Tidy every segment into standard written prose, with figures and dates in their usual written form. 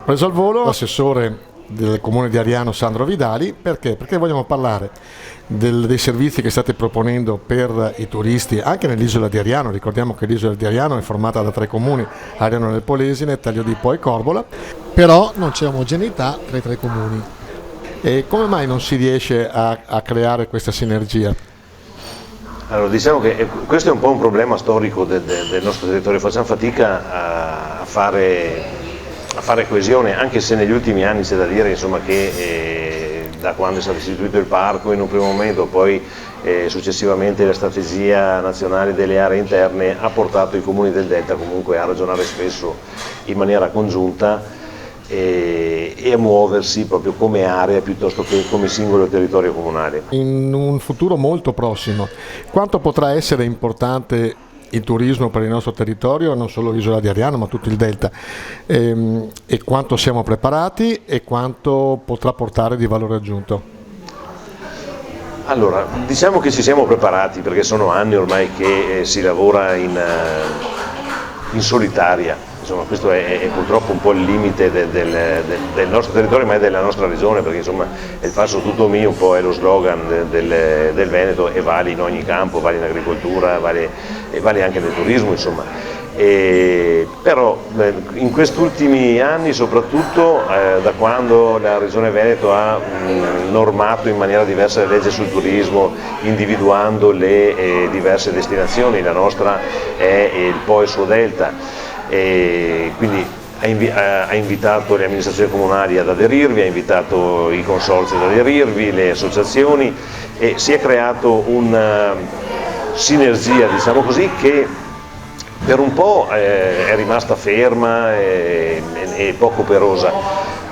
Preso al volo l'assessore del comune di Ariano Sandro Vidali, perché? Perché vogliamo parlare dei servizi che state proponendo per i turisti anche nell'isola di Ariano. Ricordiamo che l'isola di Ariano è formata da 3 comuni: Ariano nel Polesine, Taglio di Po e Corbola. Però non c'è omogeneità tra i 3 comuni. E come mai non si riesce a creare questa sinergia? Allora, diciamo che questo è un po' un problema storico del nostro territorio, facciamo fatica a fare coesione, anche se negli ultimi anni c'è da dire insomma, che da quando è stato istituito il parco in un primo momento, poi successivamente la strategia nazionale delle aree interne ha portato i comuni del Delta comunque a ragionare spesso in maniera congiunta e a muoversi proprio come area piuttosto che come singolo territorio comunale. In un futuro molto prossimo, quanto potrà essere importante il turismo per il nostro territorio, non solo l'isola di Ariano ma tutto il Delta, e quanto siamo preparati e quanto potrà portare di valore aggiunto? Allora, diciamo che ci siamo preparati perché sono anni ormai che si lavora in solitaria. Insomma, questo è purtroppo un po' il limite del nostro territorio, ma è della nostra regione, perché insomma il faccio tutto mio un po' è lo slogan del Veneto e vale in ogni campo, vale in agricoltura, e vale anche nel turismo, insomma. Però in questi ultimi anni, soprattutto da quando la Regione Veneto ha normato in maniera diversa le leggi sul turismo, individuando le diverse destinazioni, la nostra è il Po e il suo delta, e quindi ha invitato le amministrazioni comunali ad aderirvi, ha invitato i consorzi ad aderirvi, le associazioni, e si è creato una sinergia, diciamo così, che per un po' è rimasta ferma e poco operosa.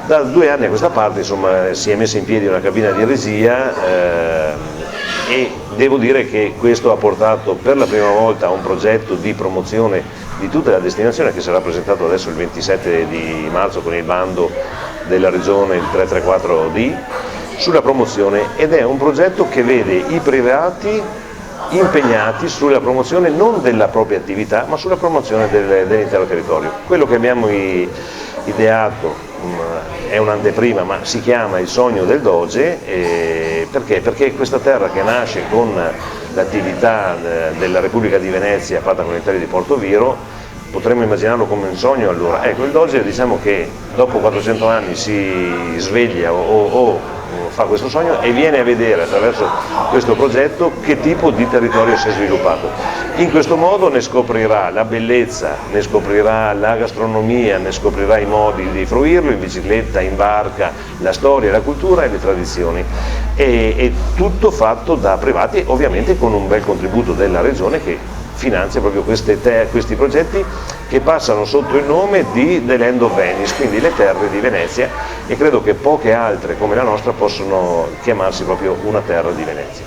Da 2 anni a questa parte insomma, si è messa in piedi una cabina di regia e devo dire che questo ha portato per la prima volta a un progetto di promozione di tutta la destinazione che sarà presentato adesso il 27 di marzo con il bando della regione, il 334D, sulla promozione, ed è un progetto che vede i privati impegnati sulla promozione non della propria attività ma sulla promozione dell'intero territorio. Quello che abbiamo ideato è un'anteprima, ma si chiama il sogno del Doge, perché? Perché questa terra che nasce con l'attività della Repubblica di Venezia fatta con il Taglio di Porto Viro, potremmo immaginarlo come un sogno allora. Ecco, il Doge diciamo che dopo 400 anni si sveglia o fa questo sogno e viene a vedere attraverso questo progetto che tipo di territorio si è sviluppato. In questo modo ne scoprirà la bellezza, ne scoprirà la gastronomia, ne scoprirà i modi di fruirlo in bicicletta, in barca, la storia, la cultura e le tradizioni. E tutto fatto da privati, ovviamente con un bel contributo della regione che finanzia proprio questi progetti che passano sotto il nome di The Land of Venice, quindi le terre di Venezia, e credo che poche altre come la nostra possono chiamarsi proprio una terra di Venezia.